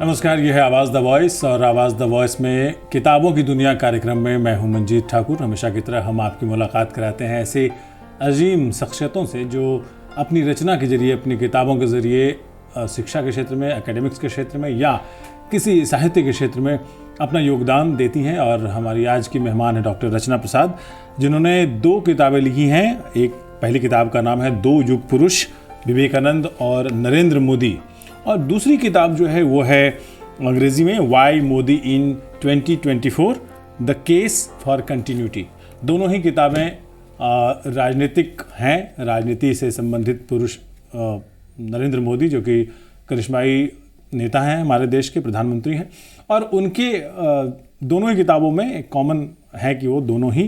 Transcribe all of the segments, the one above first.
नमस्कार, ये है आवाज़ द वॉइस और आवाज़ द वॉइस में किताबों की दुनिया कार्यक्रम में मैं हूं मंजीत ठाकुर। हमेशा की तरह हम आपकी मुलाकात कराते हैं ऐसे अजीम शख्सियतों से जो अपनी रचना के ज़रिए, अपनी किताबों के ज़रिए शिक्षा के क्षेत्र में, एकेडमिक्स के क्षेत्र में या किसी साहित्य के क्षेत्र में अपना योगदान देती हैं। और हमारी आज की मेहमान है डॉक्टर रचना प्रसाद, जिन्होंने 2 किताबें लिखी हैं। एक पहली किताब का नाम है 2 युग पुरुष, विवेकानंद और नरेंद्र मोदी, और दूसरी किताब जो है वो है अंग्रेजी में why Modi in 2024 the case for continuity. दोनों ही किताबें राजनीतिक हैं, राजनीति से संबंधित पुरुष नरेंद्र मोदी जो कि करिश्माई नेता हैं, हमारे देश के प्रधानमंत्री हैं, और उनके दोनों ही किताबों में एक कॉमन है कि वो दोनों ही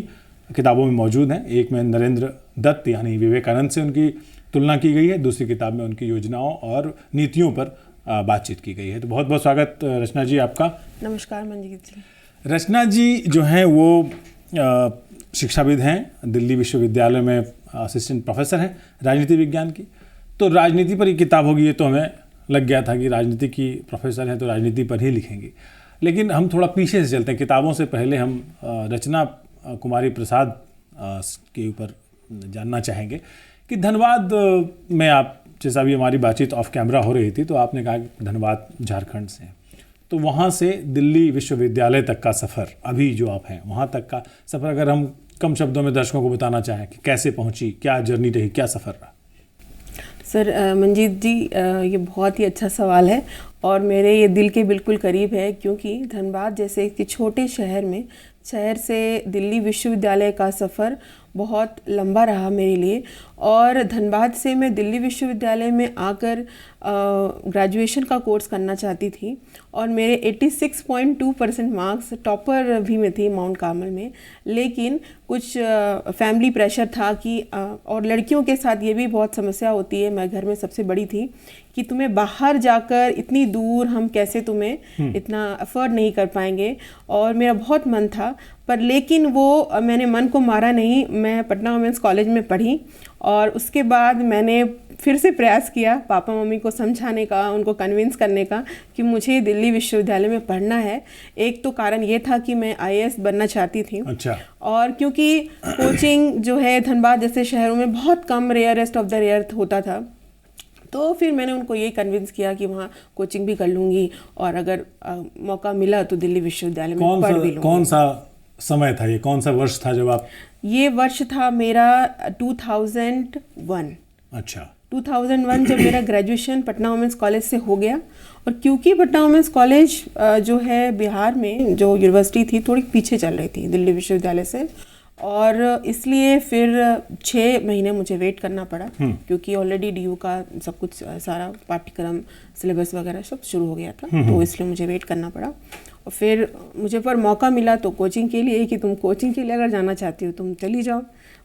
किताबों में मौजूद हैं। एक में नरेंद्र दत्त यानी विवेकानंद से उनकी तुलना की गई है, दूसरी किताब में उनकी योजनाओं और नीतियों पर बातचीत की गई है। तो बहुत बहुत स्वागत रचना जी आपका। नमस्कार मंजीत जी। रचना जी जो हैं वो शिक्षाविद हैं, दिल्ली विश्वविद्यालय में असिस्टेंट प्रोफेसर हैं राजनीति विज्ञान की। तो राजनीति पर ही किताब होगी, ये तो हमें लग गया था कि राजनीति की प्रोफेसर हैं तो राजनीति पर ही लिखेंगी। लेकिन हम थोड़ा पीछे से चलते हैं, किताबों से पहले हम रचना कुमारी प्रसाद के ऊपर जानना चाहेंगे कि धनबाद में आप, जैसा अभी हमारी बातचीत ऑफ कैमरा हो रही थी तो आपने कहा कि धनबाद झारखंड से हैं, तो वहाँ से दिल्ली विश्वविद्यालय तक का सफ़र, अभी जो आप हैं वहाँ तक का सफ़र, अगर हम कम शब्दों में दर्शकों को बताना चाहें कि कैसे पहुँची, क्या जर्नी रही, क्या सफ़र रहा। सर मंजीत जी, ये बहुत ही अच्छा सवाल है और मेरे ये दिल के बिल्कुल करीब है, क्योंकि धनबाद जैसे एक छोटे शहर से दिल्ली विश्वविद्यालय का सफ़र बहुत लंबा रहा मेरे लिए। और धनबाद से मैं दिल्ली विश्वविद्यालय में आकर ग्रेजुएशन का कोर्स करना चाहती थी और मेरे 86.2% मार्क्स टॉपर भी में थी माउंट कार्मल में। लेकिन कुछ फैमिली प्रेशर था कि और लड़कियों के साथ ये भी बहुत समस्या होती है, मैं घर में सबसे बड़ी थी, कि तुम्हें बाहर जाकर इतनी दूर हम कैसे तुम्हें इतना अफोर्ड नहीं कर पाएंगे। और मेरा बहुत मन था, पर लेकिन वो मैंने मन को मारा नहीं। मैं पटना वुमेंस कॉलेज में पढ़ी और उसके बाद मैंने फिर से प्रयास किया पापा मम्मी को समझाने का, उनको कन्विंस करने का कि मुझे दिल्ली विश्वविद्यालय में पढ़ना है। एक तो कारण ये था कि मैं IAS बनना चाहती थी। अच्छा। और क्योंकि कोचिंग जो है धनबाद जैसे शहरों में बहुत कम, रेयरेस्ट ऑफ द रेयर होता था, तो फिर मैंने उनको यही कन्विंस किया कि वहाँ कोचिंग भी कर लूँगी और अगर मौका मिला तो दिल्ली विश्वविद्यालय में पढ़ भी लूँगी। कौन सा समय था ये, कौन सा वर्ष था जब आप? ये वर्ष था मेरा 2001। अच्छा। 2001 जब मेरा ग्रेजुएशन पटना वुमेंस कॉलेज से हो गया। और क्योंकि पटना वुमेंस कॉलेज जो है बिहार में जो यूनिवर्सिटी थी थोड़ी पीछे चल रही थी दिल्ली विश्वविद्यालय से, और इसलिए फिर 6 महीने मुझे वेट करना पड़ा, क्योंकि ऑलरेडी DU का सब कुछ सारा पाठ्यक्रम सिलेबस वगैरह सब शुरू हो गया था, तो इसलिए मुझे वेट करना पड़ा। और फिर मुझे पर मौका मिला तो कोचिंग के लिए कि तुम कोचिंग के लिए अगर जाना चाहती हो तुम चली जाओ,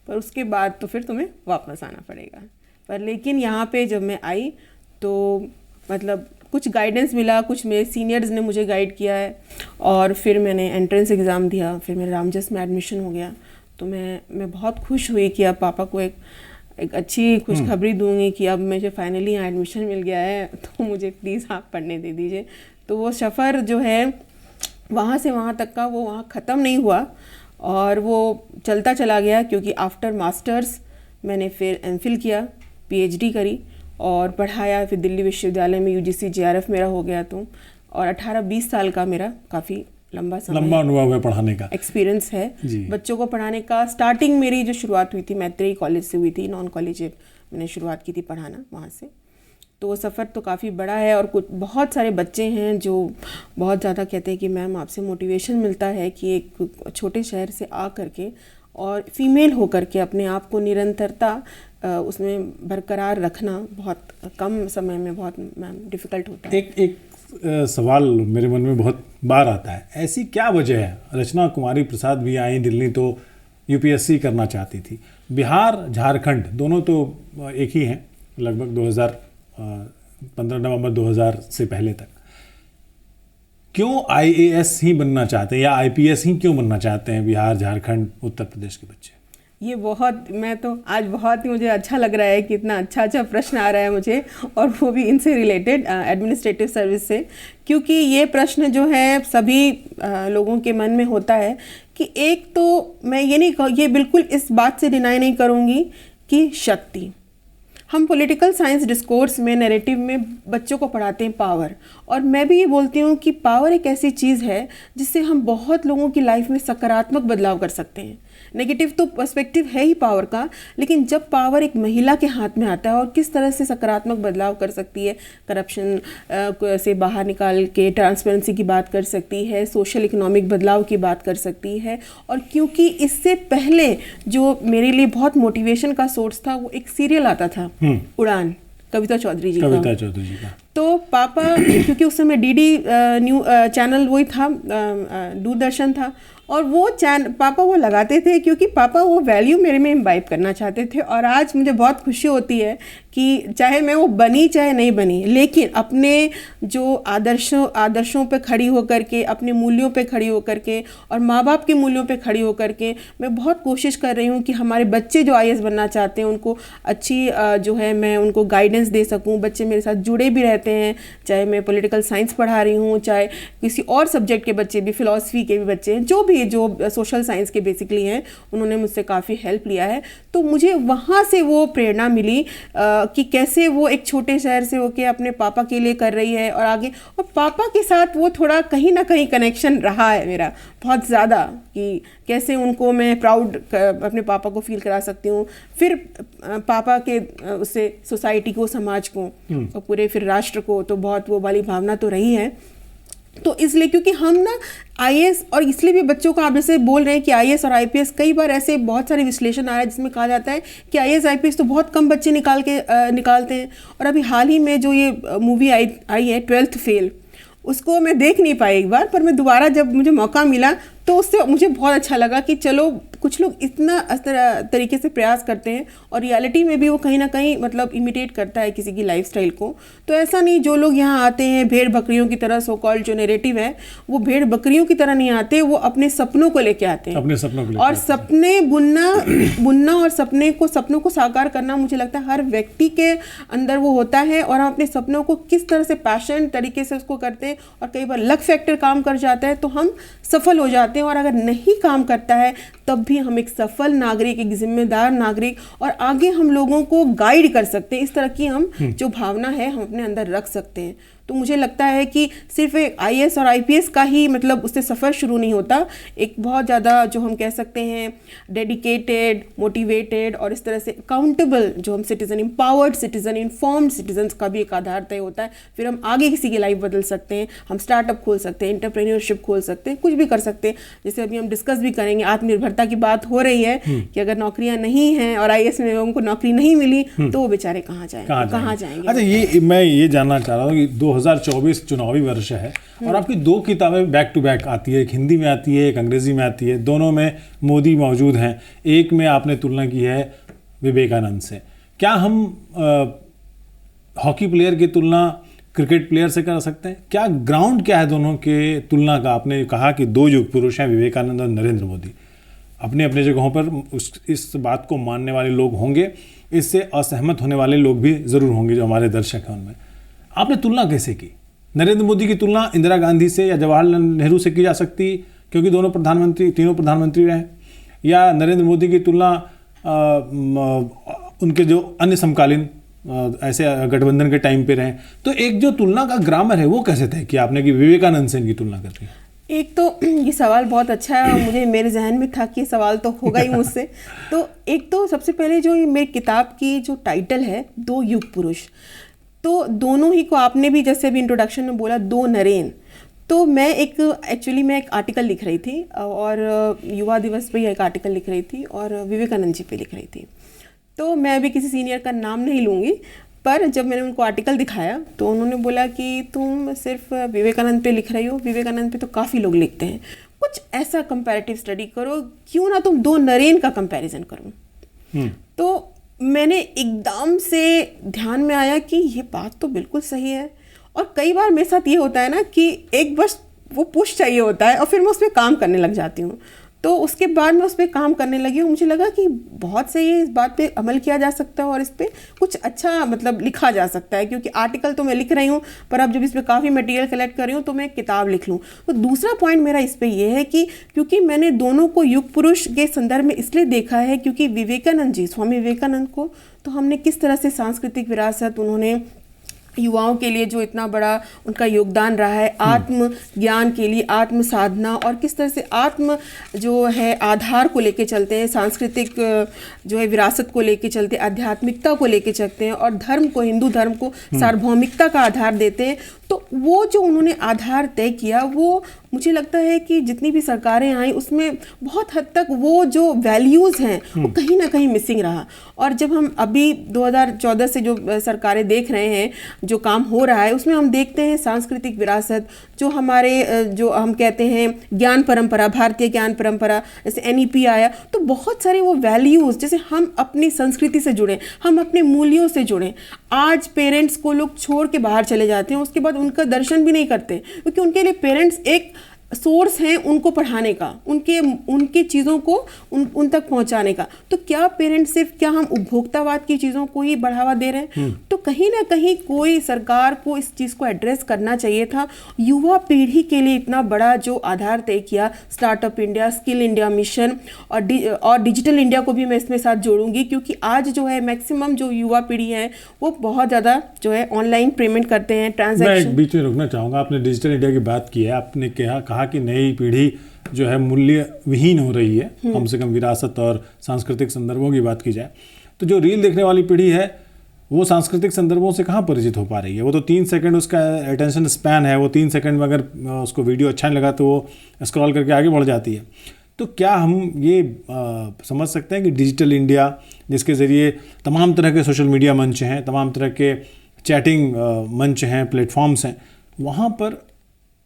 पर उसके बाद तो फिर तुम्हें वापस आना पड़ेगा। पर लेकिन यहाँ पे जब मैं आई तो मतलब कुछ गाइडेंस मिला, कुछ मेरे सीनियर्स ने मुझे गाइड किया है, और फिर मैंने एंट्रेंस एग्ज़ाम दिया, फिर मेरे रामजस में एडमिशन हो गया। तो मैं बहुत खुश हुई कि अब पापा को एक अच्छी खुशखबरी दूंगी कि अब मुझे फाइनली यहाँ एडमिशन मिल गया है, तो मुझे प्लीज़ आप पढ़ने दे दीजिए। तो वो सफ़र जो है वहाँ से वहाँ तक का, वो वहाँ ख़त्म नहीं हुआ और वो चलता चला गया, क्योंकि आफ्टर मास्टर्स मैंने फिर MPhil किया, PhD करी और पढ़ाया। फिर दिल्ली विश्वविद्यालय में UGC JRF मेरा हो गया, तो और 18-20 साल का मेरा काफ़ी लंबा अनुभव है पढ़ाने का, एक्सपीरियंस है बच्चों को पढ़ाने का। स्टार्टिंग मेरी जो शुरुआत हुई थी मैत्रेयी कॉलेज से हुई थी, नॉन कॉलेज मैंने शुरुआत की थी पढ़ाना वहाँ से। तो वो सफ़र तो काफ़ी बड़ा है और कुछ बहुत सारे बच्चे हैं जो बहुत ज़्यादा कहते हैं कि मैम आपसे मोटिवेशन मिलता है कि एक छोटे शहर से आ करके और फीमेल होकर के अपने आप को निरंतरता उसमें बरकरार रखना बहुत कम समय में बहुत मैम डिफ़िकल्ट होता है। एक सवाल मेरे मन में बहुत बार आता है, ऐसी क्या वजह है? रचना कुमारी प्रसाद भी आई दिल्ली तो UPSC करना चाहती थी, बिहार झारखंड दोनों तो एक ही हैं लगभग 15 नवंबर 2000 से पहले तक। क्यों IAS ही बनना चाहते हैं या IPS ही क्यों बनना चाहते हैं बिहार झारखंड उत्तर प्रदेश के बच्चे? ये बहुत, मैं तो आज बहुत ही मुझे अच्छा लग रहा है कि इतना अच्छा प्रश्न आ रहा है मुझे, और वो भी इनसे रिलेटेड, एडमिनिस्ट्रेटिव सर्विस से, क्योंकि ये प्रश्न जो है सभी लोगों के मन में होता है कि एक तो मैं ये बिल्कुल इस बात से डिनाई नहीं करूँगी कि शक्ति, हम पॉलिटिकल साइंस डिस्कोर्स में, नैरेटिव में बच्चों को पढ़ाते हैं पावर, और मैं भी ये बोलती हूँ कि पावर एक ऐसी चीज़ है जिससे हम बहुत लोगों की लाइफ में सकारात्मक बदलाव कर सकते हैं। नेगेटिव तो पर्सपेक्टिव है ही पावर का, लेकिन जब पावर एक महिला के हाथ में आता है और किस तरह से सकारात्मक बदलाव कर सकती है, करप्शन से बाहर निकाल के ट्रांसपेरेंसी की बात कर सकती है, सोशल इकोनॉमिक बदलाव की बात कर सकती है। और क्योंकि इससे पहले जो मेरे लिए बहुत मोटिवेशन का सोर्स था, वो एक सीरियल आता था उड़ान, कविता चौधरी जी का। तो पापा, क्योंकि उस समय डीडी न्यू चैनल वही था, दूरदर्शन था, और वो पापा वो लगाते थे क्योंकि पापा वो वैल्यू मेरे में इम्बाइब करना चाहते थे। और आज मुझे बहुत खुशी होती है कि चाहे मैं वो बनी चाहे नहीं बनी, लेकिन अपने जो आदर्शों पे खड़ी होकर के, अपने मूल्यों पे खड़ी होकर के और माँ बाप के मूल्यों पे खड़ी होकर के मैं बहुत कोशिश कर रही हूँ कि हमारे बच्चे जो आईएएस बनना चाहते हैं उनको अच्छी जो है मैं उनको गाइडेंस दे सकूँ। बच्चे मेरे साथ जुड़े भी रहते हैं, चाहे मैं पॉलिटिकल साइंस पढ़ा रही हूँ, चाहे किसी और सब्जेक्ट के बच्चे भी, फिलॉसफी के भी बच्चे हैं, जो सोशल साइंस के बेसिकली हैं, उन्होंने मुझसे काफ़ी हेल्प लिया है। तो मुझे वहाँ से वो प्रेरणा मिली कि कैसे वो एक छोटे शहर से होके अपने पापा के लिए कर रही है और आगे, और पापा के साथ वो थोड़ा कहीं ना कहीं कनेक्शन रहा है मेरा बहुत ज़्यादा, कि कैसे उनको मैं प्राउड अपने पापा को फील करा सकती हूँ, फिर पापा के उससे सोसाइटी को, समाज को और पूरे फिर राष्ट्र को। तो बहुत वो वाली भावना तो रही है। तो इसलिए क्योंकि हम ना आईएएस, और इसलिए भी बच्चों को आप जैसे बोल रहे हैं कि आईएएस और आईपीएस, कई बार ऐसे बहुत सारे विश्लेषण आ रहा है जिसमें कहा जाता है कि आईएएस आईपीएस तो बहुत कम बच्चे निकालते हैं। और अभी हाल ही में जो ये मूवी आई है 12th फेल, उसको मैं देख नहीं पाई एक बार, पर मैं दोबारा जब मुझे मौका मिला तो उससे मुझे बहुत अच्छा लगा कि चलो कुछ लोग इतना तरीके से प्रयास करते हैं और रियलिटी में भी वो कहीं ना कहीं मतलब इमिटेट करता है किसी की लाइफस्टाइल को। तो ऐसा नहीं, जो लोग यहाँ आते हैं भेड़ बकरियों की तरह, सो कॉल्ड जो नैरेटिव है वो भेड़ बकरियों की तरह नहीं आते, वो अपने सपनों को लेके आते हैं, अपने सपनों को लेके और सपने बुनना और सपनों को साकार करना, मुझे लगता है हर व्यक्ति के अंदर वो होता है। और हम अपने सपनों को किस तरह से पैशन तरीके से उसको करते हैं, और कई बार लक फैक्टर काम कर जाता है तो हम सफल हो जाते हैं, और अगर नहीं काम करता है तब भी हम एक सफल नागरिक, एक जिम्मेदार नागरिक, और आगे हम लोगों को गाइड कर सकते हैं। इस तरह की हम जो भावना है हम अपने अंदर रख सकते हैं। तो मुझे लगता है कि सिर्फ एक आईएएस और आईपीएस का ही मतलब उससे सफ़र शुरू नहीं होता, एक बहुत ज़्यादा जो हम कह सकते हैं डेडिकेटेड, मोटिवेटेड और इस तरह से अकाउंटेबल जो हम citizen, empowered citizen, informed citizens का भी एक आधार तय होता है। फिर हम आगे किसी की लाइफ बदल सकते हैं, हम स्टार्टअप खोल सकते हैं, एंटरप्रेन्योरशिप खोल सकते हैं, कुछ भी कर सकते हैं। जैसे अभी हम डिस्कस भी करेंगे, आत्मनिर्भरता की बात हो रही है कि अगर नौकरियाँ नहीं हैं और आईएएस में लोगों को नौकरी नहीं मिली तो वो बेचारे कहाँ जाएंगे। अच्छा, ये मैं ये जानना चाह रहा हूँ कि 2024 चुनावी वर्ष है और आपकी दो किताबें बैक टू बैक आती है, एक हिंदी में आती है, एक अंग्रेजी में आती है, दोनों में मोदी मौजूद हैं। एक में आपने तुलना की है विवेकानंद से। क्या हम हॉकी प्लेयर की तुलना क्रिकेट प्लेयर से कर सकते हैं? क्या ग्राउंड क्या है दोनों के तुलना का? आपने कहा कि दो युग पुरुष हैं, विवेकानंद और नरेंद्र मोदी। अपने अपने जगहों पर इस बात को मानने वाले लोग होंगे, इससे असहमत होने वाले लोग भी ज़रूर होंगे जो हमारे दर्शक हैं उनमें। आपने तुलना कैसे की? नरेंद्र मोदी की तुलना इंदिरा गांधी से या जवाहरलाल नेहरू से की जा सकती क्योंकि तीनों प्रधानमंत्री रहे, या नरेंद्र मोदी की तुलना उनके जो अन्य समकालीन ऐसे गठबंधन के टाइम पे रहे। तो एक जो तुलना का ग्रामर है वो कैसे तय किया आपने कि विवेकानंद से इनकी तुलना कर रही है? एक तो ये सवाल बहुत अच्छा है और मुझे मेरे जहन में था कि सवाल तो होगा ही मुझसे। तो एक तो सबसे पहले जो मेरी किताब की जो टाइटल है दो युग पुरुष, तो दोनों ही को आपने भी जैसे अभी इंट्रोडक्शन में बोला दो नरेन। तो मैं एक आर्टिकल लिख रही थी और युवा दिवस पे एक आर्टिकल लिख रही थी और विवेकानंद जी पे लिख रही थी। तो मैं अभी किसी सीनियर का नाम नहीं लूँगी, पर जब मैंने उनको आर्टिकल दिखाया तो उन्होंने बोला कि तुम सिर्फ विवेकानंद पे लिख रही हो, विवेकानंद पे तो काफ़ी लोग लिखते हैं, कुछ ऐसा कंपैरेटिव स्टडी करो, क्यों ना तुम दो नरेन का कंपैरिजन करो। तो मैंने एकदम से ध्यान में आया कि ये बात तो बिल्कुल सही है। और कई बार मेरे साथ ये होता है ना कि एक बस वो पुश चाहिए होता है और फिर मैं उस पर काम करने लग जाती हूँ। तो उसके बाद मैं उस पर काम करने लगी और मुझे लगा कि बहुत सही है, इस बात पे अमल किया जा सकता है और इस पे कुछ अच्छा मतलब लिखा जा सकता है, क्योंकि आर्टिकल तो मैं लिख रही हूँ पर अब जब इस पर काफ़ी मटेरियल कलेक्ट कर रही हूँ तो मैं एक किताब लिख लूँ। तो दूसरा पॉइंट मेरा इस पर यह है कि क्योंकि मैंने दोनों को युग पुरुष के संदर्भ में इसलिए देखा है क्योंकि विवेकानंद जी, स्वामी विवेकानंद को तो हमने किस तरह से सांस्कृतिक विरासत, उन्होंने युवाओं के लिए जो इतना बड़ा उनका योगदान रहा है आत्म ज्ञान के लिए, आत्म साधना, और किस तरह से आत्म जो है आधार को लेके चलते हैं, सांस्कृतिक जो है विरासत को लेके चलते हैं, आध्यात्मिकता को लेके चलते हैं और धर्म को, हिंदू धर्म को सार्वभौमिकता का आधार देते हैं। तो वो जो उन्होंने आधार तय किया, वो मुझे लगता है कि जितनी भी सरकारें आई उसमें बहुत हद तक वो जो वैल्यूज़ हैं वो कहीं ना कहीं मिसिंग रहा। और जब हम अभी 2014 से जो सरकारें देख रहे हैं, जो काम हो रहा है, उसमें हम देखते हैं सांस्कृतिक विरासत, जो हमारे जो हम कहते हैं ज्ञान परंपरा, भारतीय ज्ञान परंपरा, जैसे NEP आया, तो बहुत सारे वो वैल्यूज़, जैसे हम अपनी संस्कृति से जुड़ें, हम अपने मूल्यों से जुड़ें। आज पेरेंट्स को लोग छोड़ के बाहर चले जाते हैं, उसके बाद उनका दर्शन भी नहीं करते, क्योंकि उनके लिए पेरेंट्स एक सोर्स हैं उनको पढ़ाने का, उनके चीज़ों को उन तक पहुंचाने का। तो क्या पेरेंट्स सिर्फ, क्या हम उपभोक्तावाद की चीज़ों को ही बढ़ावा दे रहे हैं? तो कहीं ना कहीं कोई सरकार को इस चीज़ को एड्रेस करना चाहिए था। युवा पीढ़ी के लिए इतना बड़ा जो आधार तय किया, startup India, skill India mission और डिजिटल इंडिया को भी मैं इसमें साथ जोड़ूंगी, क्योंकि आज जो है मैक्सिमम जो युवा पीढ़ी है वो बहुत ज़्यादा जो है ऑनलाइन पेमेंट करते हैं, ट्रांजैक्शन। मैं बीच में रुकना चाहूँगा, आपने डिजिटल इंडिया की बात की है, आपने कहा कि नई पीढ़ी जो है मूल्य विहीन हो रही है, कम से कम विरासत और सांस्कृतिक संदर्भों की बात की जाए तो जो रील देखने वाली पीढ़ी है वो सांस्कृतिक संदर्भों से कहाँ परिचित हो पा रही है। वो तो 3 सेकंड उसका अटेंशन स्पैन है, वो 3 सेकंड में अगर उसको वीडियो अच्छा नहीं लगा तो वो स्क्रॉल करके आगे बढ़ जाती है। तो क्या हम ये समझ सकते हैं कि डिजिटल इंडिया, जिसके ज़रिए तमाम तरह के सोशल मीडिया मंच हैं, तमाम तरह के चैटिंग मंच हैं, प्लेटफॉर्म्स हैं, वहाँ पर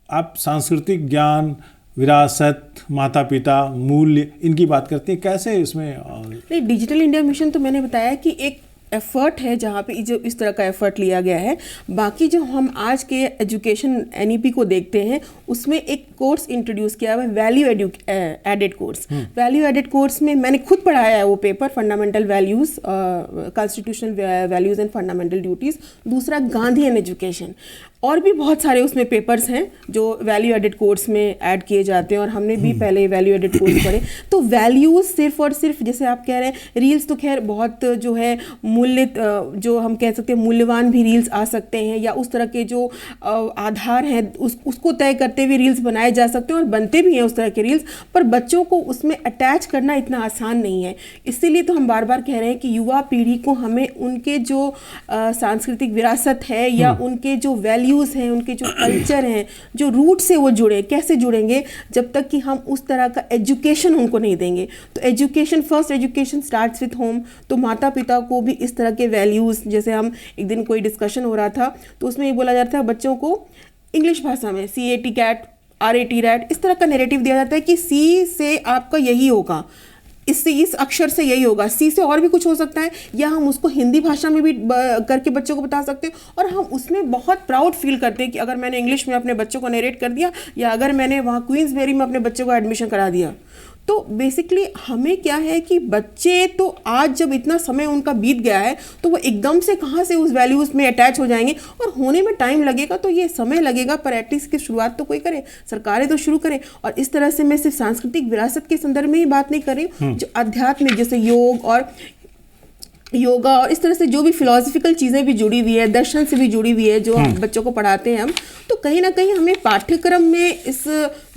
आप सांस्कृतिक ज्ञान, विरासत, माता पिता, मूल्य, इनकी बात करते हैं, कैसे इसमें? नहीं, डिजिटल इंडिया मिशन तो मैंने बताया कि एक एफर्ट है जहाँ पे जो इस तरह का एफर्ट लिया गया है। बाकी जो हम आज के एजुकेशन NEP को देखते हैं उसमें एक कोर्स इंट्रोड्यूस किया हुआ है, value added course. Value added course में मैंने खुद पढ़ाया है वो paper, fundamental values, constitutional values and fundamental duties. दूसरा गांधी एंड एजुकेशन, और भी बहुत सारे उसमें पेपर्स हैं जो वैल्यू एडेड कोर्स में ऐड किए जाते हैं और हमने भी पहले वैल्यू एडेड कोर्स पढ़े। तो वैल्यूज़ सिर्फ और सिर्फ, जैसे आप कह रहे हैं, रील्स तो खैर बहुत जो है मूल्य, जो हम कह सकते हैं मूल्यवान भी रील्स आ सकते हैं, या उस तरह के जो आधार हैं उसको तय करते हुए रील्स बनाए जा सकते हैं और बनते भी हैं उस तरह के रील्स, पर बच्चों को उसमें अटैच करना इतना आसान नहीं है। इसीलिए तो हम बार बार कह रहे हैं कि युवा पीढ़ी को हमें उनके जो सांस्कृतिक विरासत है या उनके जो वैल्यूज़ हैं, उनके जो कल्चर हैं, जो रूट से वो जुड़े, कैसे जुड़ेंगे जब तक कि हम उस तरह का एजुकेशन उनको नहीं देंगे। तो education, first education starts with home. तो माता पिता को भी इस तरह के वैल्यूज़, जैसे हम एक दिन कोई डिस्कशन हो रहा था तो उसमें ये बोला जाता है बच्चों को इंग्लिश भाषा में CAT कैट, RAT रैट, इस तरह का नैरेटिव दिया जाता है कि C से आपका यही होगा, इससे इस अक्षर से यही होगा, C से और भी कुछ हो सकता है, या हम उसको हिंदी भाषा में भी करके बच्चों को बता सकते हैं। और हम उसमें बहुत प्राउड फील करते हैं कि अगर मैंने इंग्लिश में अपने बच्चों को नरेट कर दिया, या अगर मैंने वहाँ क्वींसबेरी में अपने बच्चों को एडमिशन करा दिया। तो बेसिकली हमें क्या है कि बच्चे तो आज जब इतना समय उनका बीत गया है तो वो एकदम से कहाँ से उस वैल्यूज़ में अटैच हो जाएंगे, और होने में टाइम लगेगा, तो ये समय लगेगा, पर एटलीस्ट की शुरुआत तो कोई करे, सरकारें तो शुरू करें। और इस तरह से मैं सिर्फ सांस्कृतिक विरासत के संदर्भ में ही बात नहीं कर रही हूँ, जो अध्यात्म, जैसे योग और योगा और इस तरह से जो भी फिलोसफिकल चीज़ें भी जुड़ी हुई है, दर्शन से भी जुड़ी हुई है, जो बच्चों को पढ़ाते हैं हम, तो कहीं ना कहीं हमें पाठ्यक्रम में इस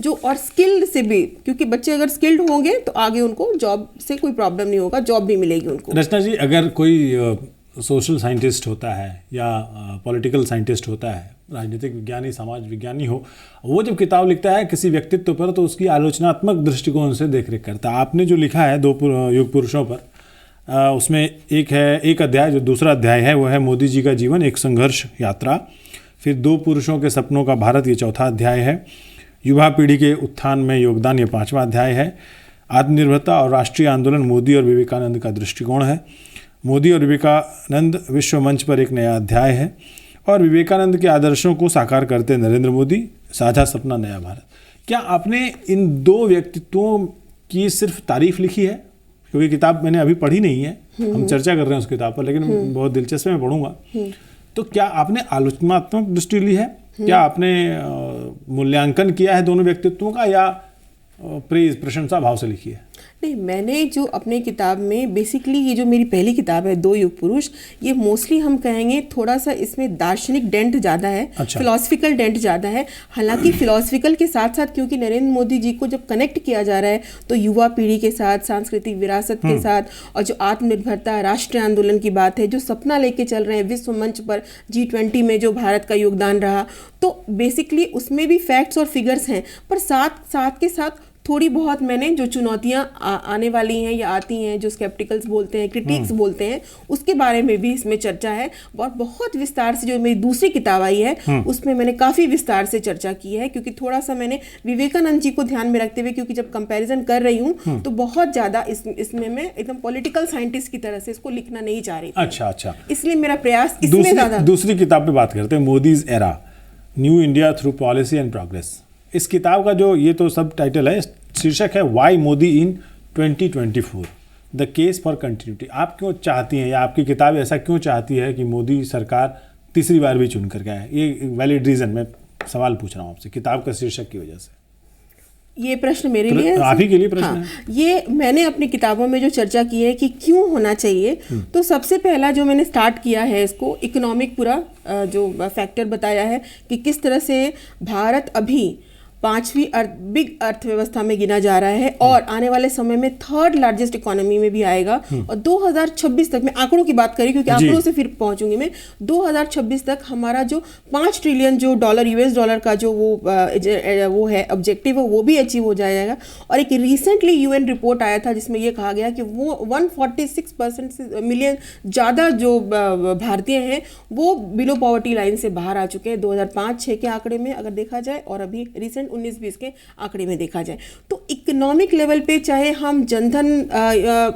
जो, और स्किल्ड से भी, क्योंकि बच्चे अगर स्किल्ड होंगे तो आगे उनको जॉब से कोई प्रॉब्लम नहीं होगा, जॉब भी मिलेगी उनको। रचना जी, अगर कोई सोशल साइंटिस्ट होता है या पॉलिटिकल साइंटिस्ट होता है, राजनीतिक विज्ञानी, समाज विज्ञानी हो, वो जब किताब लिखता है किसी व्यक्तित्व पर तो उसकी आलोचनात्मक दृष्टिकोण से देखरेख करता है। आपने जो लिखा है 2 युग पुरुषों पर, उसमें एक अध्याय, जो दूसरा अध्याय है वो है मोदी जी का जीवन, एक संघर्ष यात्रा। फिर 2 पुरुषों के सपनों का भारत, ये चौथा अध्याय है। युवा पीढ़ी के उत्थान में योगदान, ये 5वां अध्याय है। आत्मनिर्भरता और राष्ट्रीय आंदोलन, मोदी और विवेकानंद का दृष्टिकोण है। मोदी और विवेकानंद विश्व मंच पर, एक नया अध्याय है। और विवेकानंद के आदर्शों को साकार करते नरेंद्र मोदी, साझा सपना, नया भारत। क्या आपने इन 2 व्यक्तित्वों की सिर्फ तारीफ लिखी है? क्योंकि किताब मैंने अभी पढ़ी नहीं है, हम चर्चा कर रहे हैं उस किताब पर, लेकिन बहुत दिलचस्प मैं पढ़ूंगा। तो क्या आपने आलोचनात्मक दृष्टि ली है? क्या आपने मूल्यांकन किया है दोनों व्यक्तित्वों का, या प्रेज प्रशंसा भाव से लिखी है? नहीं, मैंने जो अपने किताब में बेसिकली ये जो मेरी पहली किताब है दो युग पुरुष, ये मोस्टली हम कहेंगे थोड़ा सा इसमें दार्शनिक डेंट ज़्यादा है, अच्छा। फिलोसफिकल डेंट ज़्यादा है। हालांकि फिलोसफिकल के साथ साथ क्योंकि नरेंद्र मोदी जी को जब कनेक्ट किया जा रहा है तो युवा पीढ़ी के साथ, सांस्कृतिक विरासत के साथ, और जो आत्मनिर्भरता राष्ट्रीय आंदोलन की बात है, जो सपना लेके चल रहे हैं विश्व मंच पर G20 में जो भारत का योगदान रहा, तो बेसिकली उसमें भी फैक्ट्स और फिगर्स हैं, पर साथ के साथ थोड़ी बहुत मैंने जो चुनौतियां आने वाली हैं या आती हैं, जो स्केप्टिकल्स बोलते हैं, क्रिटिक्स बोलते हैं, उसके बारे में भी इसमें चर्चा है। और बहुत विस्तार से जो मेरी दूसरी किताब आई है उसमें मैंने काफ़ी विस्तार से चर्चा की है, क्योंकि थोड़ा सा मैंने विवेकानंद जी को ध्यान में रखते हुए, क्योंकि जब कंपैरिजन कर रही हूँ तो बहुत ज़्यादा इसमें मैं एकदम पॉलिटिकल साइंटिस्ट की तरह से इसको लिखना नहीं चाह रही थी। अच्छा, इसलिए मेरा प्रयास इसमें ज़्यादा। दूसरी किताब पे बात करते हैं, Modi's era, new India through policy and progress. इस किताब का जो ये तो सब टाइटल है, शीर्षक है why Modi in 2024 the case for continuity. आप क्यों चाहती हैं, या आपकी किताब ऐसा क्यों चाहती है कि मोदी सरकार तीसरी बार भी चुन करके आए? ये वैलिड रीज़न, मैं सवाल पूछ रहा हूँ आपसे किताब का शीर्षक की वजह से। ये प्रश्न मेरे लिए, आप ही के लिए प्रश्न हाँ, है? ये मैंने अपनी किताबों में जो चर्चा की है कि क्यों होना चाहिए, तो सबसे पहला जो मैंने स्टार्ट किया है इसको, इकोनॉमिक पूरा जो फैक्टर बताया है कि किस तरह से भारत अभी 5वीं बिग अर्थव्यवस्था में गिना जा रहा है और आने वाले समय में 3rd लार्जेस्ट इकोनॉमी में भी आएगा। और 2026 तक, मैं आंकड़ों की बात करी क्योंकि आंकड़ों से फिर पहुंचूंगी मैं, 2026 तक हमारा जो 5 ट्रिलियन जो US डॉलर का जो वो है ऑब्जेक्टिव है, वो भी अचीव हो जाएगा। और एक रिसेंटली UN रिपोर्ट आया था जिसमें ये कहा गया कि वो 146% मिलियन ज़्यादा जो भारतीय हैं वो बिलो पॉवर्टी लाइन से बाहर आ चुके हैं 2005-6 के आंकड़े में अगर देखा जाए, और अभी रिसेंट 19-20 के आंकड़े में देखा जाए। तो इकोनॉमिक लेवल पे चाहे हम जनधन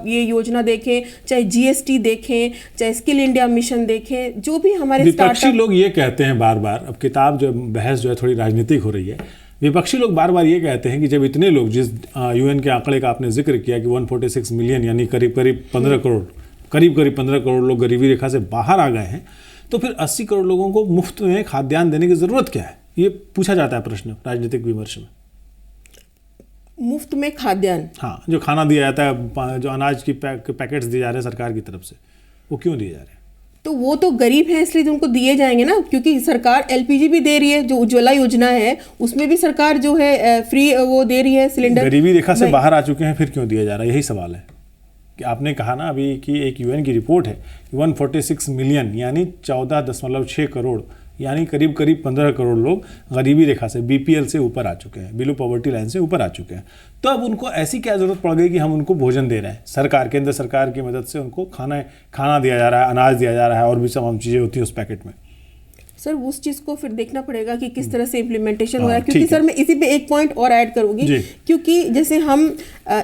ये योजना देखें, चाहे GST देखें, चाहे स्किल इंडिया मिशन देखें, जो भी हमारे विपक्षी लोग ये कहते हैं बार बार, अब किताब जो बहस जो है थोड़ी राजनीतिक हो रही है, विपक्षी लोग बार बार ये कहते हैं कि जब इतने लोग, जिस UN के आंकड़े का आपने जिक्र किया कि 146 मिलियन यानी करीब 15 करोड़, करीब 15 करोड़ लोग गरीबी रेखा से बाहर आ गए हैं, तो फिर 80 करोड़ लोगों को मुफ्त में खाद्यान्न देने की जरूरत क्या है? ये पूछा जाता है प्रश्न राजनीतिक विमर्श में। मुफ्त में खाद्यान्न, हाँ, जो खाना दिया जाता है, जो अनाज की पैकेट्स दिए जा रहे हैं सरकार की तरफ से, वो क्यों दिए जा रहे हैं? तो वो तो गरीब हैं इसलिए उनको दिए जाएंगे ना, क्योंकि सरकार LPG भी दे रही है, जो उज्ज्वला योजना है उसमें भी सरकार जो है फ्री वो दे रही है सिलेंडर। गरीबी रेखा से बाहर आ चुके हैं, फिर क्यों दिया जा रहा है? यही सवाल है कि आपने कहा ना अभी कि एक UN की रिपोर्ट है 146 मिलियन यानी 14.6 करोड़ यानी करीब 15 करोड़ लोग गरीबी रेखा से, BPL से ऊपर आ चुके हैं, बिलो पॉवर्टी लाइन से ऊपर आ चुके हैं। तो अब उनको ऐसी क्या ज़रूरत पड़ गई कि हम उनको भोजन दे रहे हैं? सरकार, केंद्र सरकार की मदद से उनको खाना दिया जा रहा है, अनाज दिया जा रहा है, और भी तमाम चीज़ें होती हैं उस पैकेट में। सर उस चीज़ को फिर देखना पड़ेगा कि किस तरह से इम्प्लीमेंटेशन हो रहा है, क्योंकि सर मैं इसी पे एक पॉइंट और ऐड करूंगी, क्योंकि जैसे हम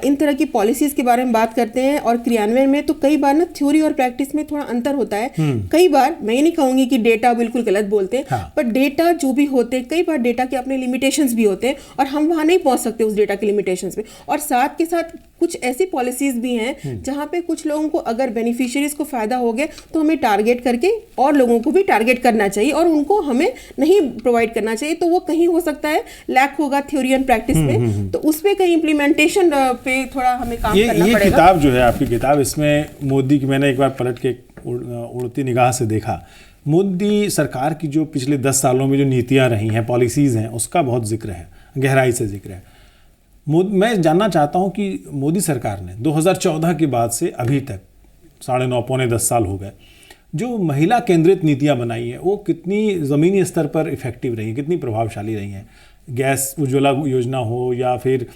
इन तरह की पॉलिसीज के बारे में बात करते हैं और क्रियान्वयन में, तो कई बार ना थ्योरी और प्रैक्टिस में थोड़ा अंतर होता है। कई बार मैं ये नहीं कहूंगी कि डेटा बिल्कुल गलत बोलते हैं, पर डेटा जो भी होते हैं, कई बार डेटा के अपने लिमिटेशंस भी होते हैं और हम वहां नहीं पहुंच सकते उस डेटा के लिमिटेशंस पे। और साथ के साथ कुछ ऐसी पॉलिसीज भी हैं जहां पे कुछ लोगों को अगर बेनिफिशियरीज को फायदा हो गया तो हमें टारगेट करके और लोगों को भी टारगेट करना चाहिए और उनको हमें नहीं प्रोवाइड करना चाहिए। तो वो कहीं हो सकता है लैक होगा थ्योरी एंड प्रैक्टिस में, तो उस पे कहीं इम्प्लीमेंटेशन पे थोड़ा हमें काम करना पड़ेगा। किताब जो है आपकी किताब, इसमें मोदी की मैंने एक बार पलट के उड़ती निगाह से देखा, मोदी सरकार की जो पिछले 10 सालों में जो नीतियां रही हैं, पॉलिसीज़ हैं, उसका बहुत जिक्र है, गहराई से जिक्र है। मैं जानना चाहता हूं कि मोदी सरकार ने 2014 के बाद से अभी तक 9.5 पौने 10 साल हो गए, जो महिला केंद्रित नीतियां बनाई हैं वो कितनी ज़मीनी स्तर पर इफ़ेक्टिव रही हैं, कितनी प्रभावशाली रही हैं? गैस उज्ज्वला योजना हो या फिर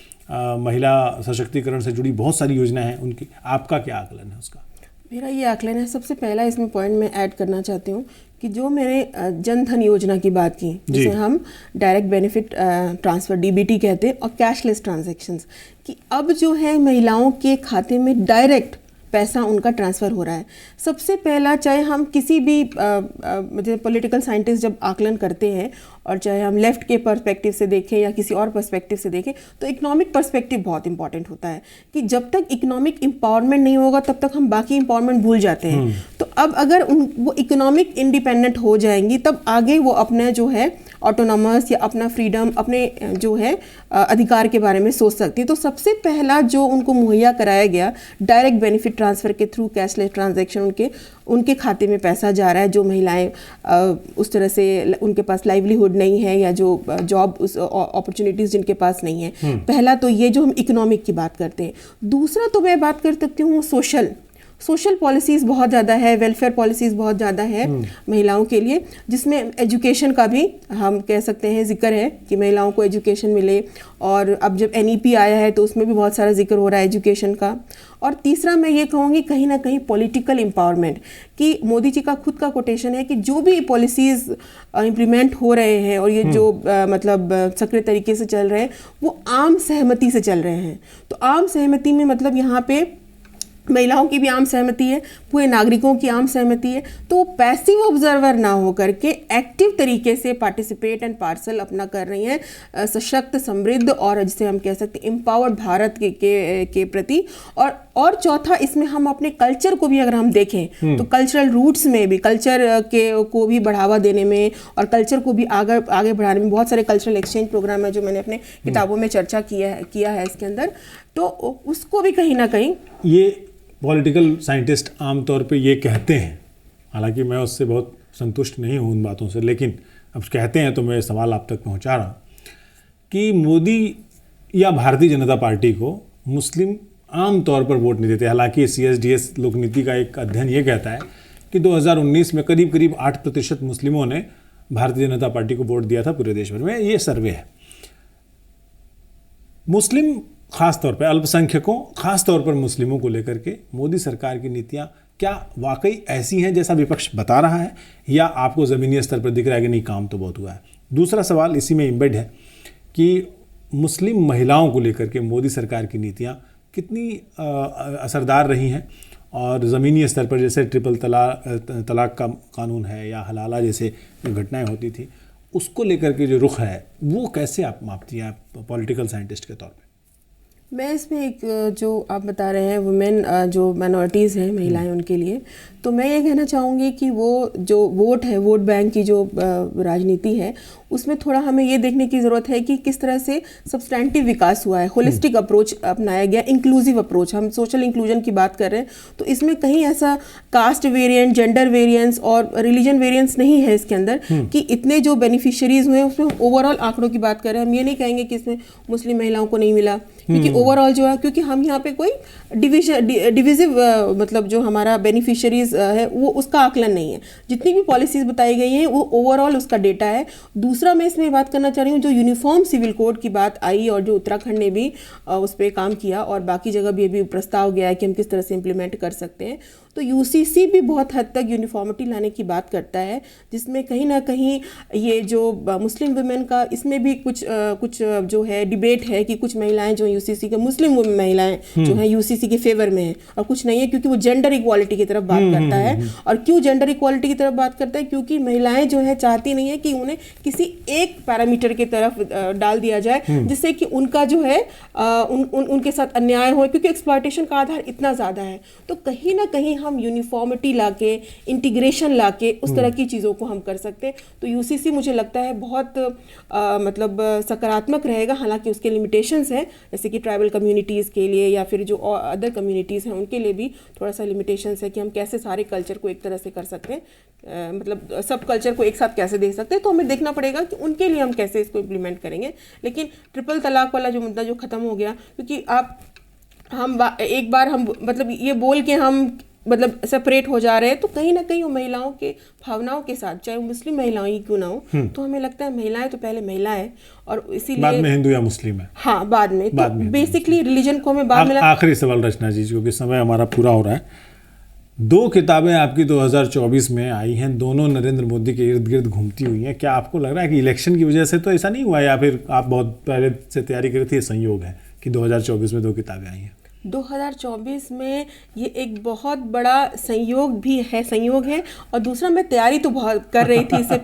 महिला सशक्तिकरण से जुड़ी बहुत सारी योजनाएं हैं उनकी, आपका क्या आकलन है उसका? मेरा ये आकलन है, सबसे पहला इसमें पॉइंट मैं ऐड करना चाहती हूँ कि जो मैंने जनधन योजना की बात की, जिसे हम डायरेक्ट बेनिफिट ट्रांसफ़र DBT कहते हैं, और कैशलेस ट्रांजैक्शंस, कि अब जो है महिलाओं के खाते में डायरेक्ट पैसा उनका ट्रांसफ़र हो रहा है। सबसे पहला, चाहे हम किसी भी मतलब पॉलिटिकल साइंटिस्ट जब आकलन करते हैं, और चाहे हम लेफ़्ट के पर्सपेक्टिव से देखें या किसी और पर्सपेक्टिव से देखें, तो इकोनॉमिक पर्सपेक्टिव बहुत इंपॉर्टेंट होता है कि जब तक इकोनॉमिक एम्पावरमेंट नहीं होगा तब तक हम बाकी एम्पावरमेंट भूल जाते हैं। तो अब अगर वो इकोनॉमिक इंडिपेंडेंट हो जाएंगी तब आगे वो अपना जो है ऑटोनॉमस या अपना फ्रीडम, अपने जो है अधिकार के बारे में सोच सकती है। तो सबसे पहला जो उनको मुहैया कराया गया डायरेक्ट बेनिफिट ट्रांसफ़र के थ्रू, कैशलेस ट्रांजैक्शन, उनके खाते में पैसा जा रहा है। जो महिलाएं उस तरह से उनके पास लाइवलीहुड नहीं है या जो जॉब उस अपॉर्चुनिटीज़ जिनके पास नहीं है, पहला तो ये जो हम इकोनॉमिक की बात करते हैं। दूसरा तो मैं बात कर सकती हूँ सोशल पॉलिसीज़ बहुत ज़्यादा है, वेलफेयर पॉलिसीज़ बहुत ज़्यादा है महिलाओं के लिए, जिसमें एजुकेशन का भी हम कह सकते हैं जिक्र है कि महिलाओं को एजुकेशन मिले। और अब जब NEP आया है तो उसमें भी बहुत सारा जिक्र हो रहा है एजुकेशन का। और तीसरा मैं ये कहूँगी कहीं ना कहीं पॉलिटिकल एम्पावरमेंट, कि मोदी जी का खुद का कोटेशन है कि जो भी पॉलिसीज़ इम्प्लीमेंट हो रहे हैं और ये जो मतलब सक्रिय तरीके से चल रहे हैं वो आम सहमति से चल रहे हैं। तो आम सहमति में मतलब यहाँ पे महिलाओं की भी आम सहमति है, पूरे नागरिकों की आम सहमति है। तो पैसिव ऑब्जर्वर ना हो करके एक्टिव तरीके से पार्टिसिपेट एंड पार्सल अपना कर रही हैं सशक्त, समृद्ध और जिसे हम कह सकते हैं एम्पावर्ड भारत के प्रति। और चौथा, इसमें हम अपने कल्चर को भी अगर हम देखें तो कल्चरल रूट्स में भी, कल्चर को भी बढ़ावा देने में और कल्चर को भी आगे बढ़ाने में बहुत सारे कल्चरल एक्सचेंज प्रोग्राम है जो मैंने अपने किताबों में चर्चा किया है इसके अंदर। तो उसको भी कहीं ना कहीं ये पॉलिटिकल साइंटिस्ट आमतौर पे ये कहते हैं, हालांकि मैं उससे बहुत संतुष्ट नहीं हूँ उन बातों से, लेकिन अब कहते हैं तो मैं सवाल आप तक पहुँचा रहा हूँ कि मोदी या भारतीय जनता पार्टी को मुस्लिम आम तौर पर वोट नहीं देते। हालांकि CSDS लोकनीति का एक अध्ययन ये कहता है कि 2019 में करीब करीब 8% मुस्लिमों ने भारतीय जनता पार्टी को वोट दिया था पूरे देश भर में। ये सर्वे है। मुस्लिम खास तौर पर, अल्पसंख्यकों खास तौर पर मुस्लिमों को लेकर के मोदी सरकार की नीतियां क्या वाकई ऐसी हैं जैसा विपक्ष बता रहा है, या आपको ज़मीनी स्तर पर दिख रहा है कि नहीं काम तो बहुत हुआ है? दूसरा सवाल इसी में एम्बेड है कि मुस्लिम महिलाओं को लेकर के मोदी सरकार की नीतियां कितनी असरदार रही हैं, और ज़मीनी स्तर पर जैसे ट्रिपल तलाक का कानून है या हलाला जैसे घटनाएं होती थी, उसको लेकर के जो रुख है वो कैसे आप मापती हैं पॉलिटिकल साइंटिस्ट के तौर पे? मैं इसमें एक जो आप बता रहे हैं वुमेन, जो माइनॉरिटीज़ हैं, महिलाएं, उनके लिए तो मैं ये कहना चाहूँगी कि वो जो वोट है, वोट बैंक की जो राजनीति है, उसमें थोड़ा हमें ये देखने की ज़रूरत है कि किस तरह से सब्सटैंटिव विकास हुआ है, होलिस्टिक अप्रोच अपनाया गया, इंक्लूसिव अप्रोच। हम सोशल इंक्लूजन की बात कर रहे हैं तो इसमें कहीं ऐसा कास्ट वेरिएंट, जेंडर वेरिएंस और रिलीजन वेरिएंस नहीं है इसके अंदर कि इतने जो बेनिफिशियरीज हुए उसमें ओवरऑल आंकड़ों की बात कर रहे हैं। हम ये नहीं कहेंगे कि इसमें मुस्लिम महिलाओं को नहीं मिला, क्योंकि ओवरऑल जो है, क्योंकि हम यहाँ पे कोई डिविजिव मतलब जो हमारा बेनिफिशियरीज है वो उसका आकलन नहीं है। जितनी भी पॉलिसीज बताई गई हैं वो ओवरऑल उसका डेटा है। दूसरा मैं इसमें बात करना चाह रही हूँ, जो यूनिफॉर्म सिविल कोड की बात आई और जो उत्तराखंड ने भी उस पर काम किया और बाकी जगह भी अभी प्रस्ताव गया है कि हम किस तरह से इम्प्लीमेंट कर सकते हैं, तो UCC भी बहुत हद तक यूनिफॉर्मिटी लाने की बात करता है, जिसमें कहीं ना कहीं ये जो मुस्लिम वुमेन का, इसमें भी कुछ जो है डिबेट है कि कुछ महिलाएं जो UCC के, मुस्लिम महिलाएं जो हैं UCC के फेवर में हैं और कुछ नहीं है, क्योंकि वो जेंडर इक्वालिटी की तरफ बात करता है। और क्यों जेंडर इक्वालिटी की तरफ बात करता है? क्योंकि महिलाएं जो है चाहती नहीं है कि उन्हें किसी एक पैरामीटर की तरफ डाल दिया जाए जिससे कि उनका जो है उनके साथ अन्याय हो, क्योंकि एक्सप्लॉयटेशन का आधार इतना ज़्यादा है। तो कहीं ना कहीं हम यूनिफॉर्मिटी लाके, इंटीग्रेशन लाके उस तरह की चीज़ों को हम कर सकते हैं। तो UCC मुझे लगता है बहुत मतलब सकारात्मक रहेगा। हालांकि उसके लिमिटेशंस हैं, जैसे कि ट्राइबल कम्युनिटीज़ के लिए या फिर जो अदर कम्युनिटीज़ हैं उनके लिए भी थोड़ा सा लिमिटेशंस है कि हम कैसे सारे कल्चर को एक तरह से कर सकते हैं, मतलब सब कल्चर को एक साथ कैसे देख सकते हैं। तो हमें देखना पड़ेगा कि उनके लिए हम कैसे इसको इम्प्लीमेंट करेंगे। लेकिन ट्रिपल तलाक वाला जो मुद्दा जो ख़त्म हो गया, क्योंकि एक बार हम मतलब ये बोल के हम मतलब सेपरेट हो जा रहे हैं, तो कहीं ना कहीं वो महिलाओं के भावनाओं के साथ, चाहे वो मुस्लिम महिलाएं ही क्यों ना हो, तो हमें लगता है महिलाएं तो पहले महिलाएं और इसीलिए बाद में हिंदू या मुस्लिम है। हाँ, बाद में तो बेसिकली रिलीजन को हमें बाद में आखिरी सवाल रचना जी, क्योंकि समय हमारा पूरा हो रहा है। 2 किताबें आपकी 2024 में आई हैं, दोनों नरेंद्र मोदी के इर्द गिर्द घूमती हुई हैं। क्या आपको लग रहा है कि इलेक्शन की वजह से तो ऐसा नहीं हुआ, या फिर आप बहुत पहले से तैयारी करी थी, संयोग है कि 2024 में 2 किताबें आई हैं? 2024 में ये एक बहुत बड़ा संयोग है। और दूसरा, मैं तैयारी तो बहुत कर रही थी इससे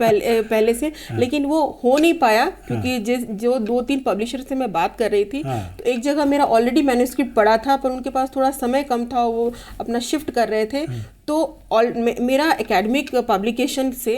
पहले से, लेकिन वो हो नहीं पाया क्योंकि जो 2-3 पब्लिशर से मैं बात कर रही थी, तो एक जगह मेरा ऑलरेडी मैन्युस्क्रिप्ट पड़ा था, पर उनके पास थोड़ा समय कम था, वो अपना शिफ्ट कर रहे थे। तो मेरा एकेडमिक पब्लिकेशन से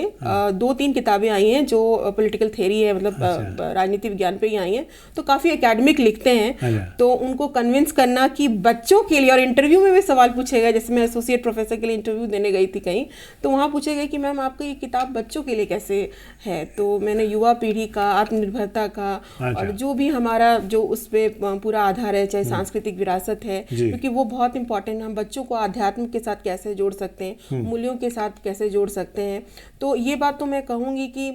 2-3 किताबें आई हैं जो पॉलिटिकल थ्योरी है, मतलब राजनीति विज्ञान पे ही आई हैं, तो काफ़ी एकेडमिक लिखते हैं। तो उनको कन्विंस करना कि बच्चों के लिए, और इंटरव्यू में भी सवाल पूछे गए, जैसे मैं एसोसिएट प्रोफेसर के लिए इंटरव्यू देने गई थी कहीं, तो वहाँ पूछे गए कि मैम आपका ये किताब बच्चों के लिए कैसे है। तो मैंने युवा पीढ़ी का, आत्मनिर्भरता का, और जो भी हमारा जो उस पर पूरा आधार है, चाहे सांस्कृतिक विरासत है, क्योंकि वो बहुत इंपॉर्टेंट है, हम बच्चों को आध्यात्म के साथ कैसे जोड़ सकते हैं, मूल्यों के साथ कैसे जोड़ सकते हैं। तो ये बात तो मैं कहूँगी कि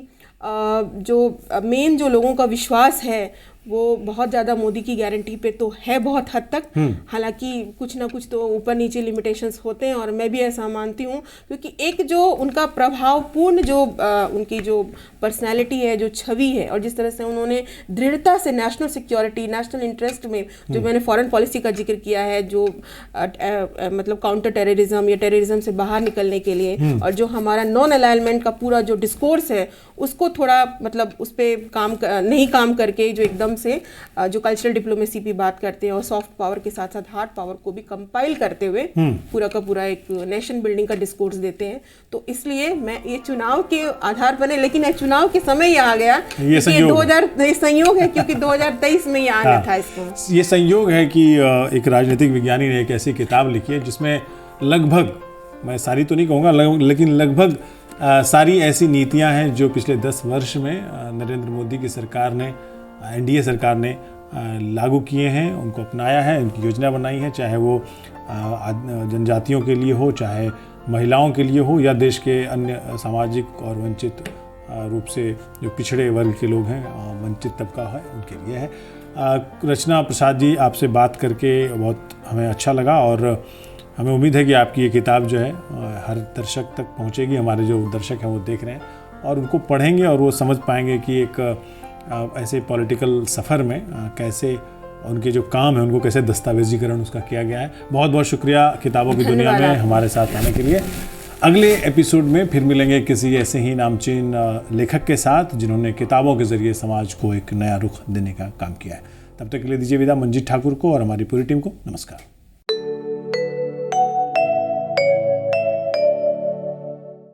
जो लोगों का विश्वास है वो बहुत ज़्यादा मोदी की गारंटी पे तो है बहुत हद तक। हालांकि कुछ ना कुछ तो ऊपर नीचे लिमिटेशंस होते हैं, और मैं भी ऐसा मानती हूँ, क्योंकि एक जो उनका प्रभावपूर्ण जो उनकी जो पर्सनैलिटी है, जो छवि है, और जिस तरह से उन्होंने दृढ़ता से नेशनल सिक्योरिटी, नेशनल इंटरेस्ट में, जो मैंने फॉरेन पॉलिसी का जिक्र किया है, जो मतलब काउंटर टेररिज्म या टेररिज्म से बाहर निकलने के लिए, और जो हमारा नॉन अलाइनमेंट का पूरा जो डिस्कोर्स है, उसको थोड़ा मतलब उस पर नहीं काम करके जो एकदम से जो कल्चरल डिप्लोमेसी पे बात करते हैं, और सॉफ्ट पावर के साथ साथ हार्ड पावर को भी कंपाइल करते हुए पूरा का पूरा एक नेशन बिल्डिंग का डिस्कोर्स देते हैं। तो इसलिए मैं ये चुनाव के आधार पर, लेकिन एक चुनाव के समय ये आ गया, ये संयोग है क्योंकि 2023 में ये आना था इसको। ये संयोग है कि एक राजनीतिक विज्ञानी ने एक ऐसी किताब लिखी है जिसमें लगभग, मैं सारी तो नहीं कहूँगा, लेकिन लगभग सारी ऐसी नीतियां हैं जो पिछले 10 वर्ष में नरेंद्र मोदी की सरकार ने, एनडीए सरकार ने लागू किए हैं, उनको अपनाया है, उनकी योजना बनाई है, चाहे वो जनजातियों के लिए हो, चाहे महिलाओं के लिए हो, या देश के अन्य सामाजिक और वंचित रूप से जो पिछड़े वर्ग के लोग हैं, वंचित तबका है, उनके लिए है। रचना प्रसाद जी, आपसे बात करके बहुत हमें अच्छा लगा, और हमें उम्मीद है कि आपकी ये किताब जो है हर दर्शक तक पहुंचेगी। हमारे जो दर्शक हैं वो देख रहे हैं और उनको पढ़ेंगे, और वो समझ पाएंगे कि एक ऐसे पॉलिटिकल सफ़र में कैसे उनके जो काम है उनको कैसे दस्तावेजीकरण उसका किया गया है। बहुत बहुत शुक्रिया किताबों की दुनिया में हमारे साथ आने के लिए। अगले एपिसोड में फिर मिलेंगे किसी ऐसे ही नामचीन लेखक के साथ जिन्होंने किताबों के ज़रिए समाज को एक नया रुख देने का काम किया है। तब तक के लिए दीजिए विदा मंजीत ठाकुर को और हमारी पूरी टीम को। नमस्कार।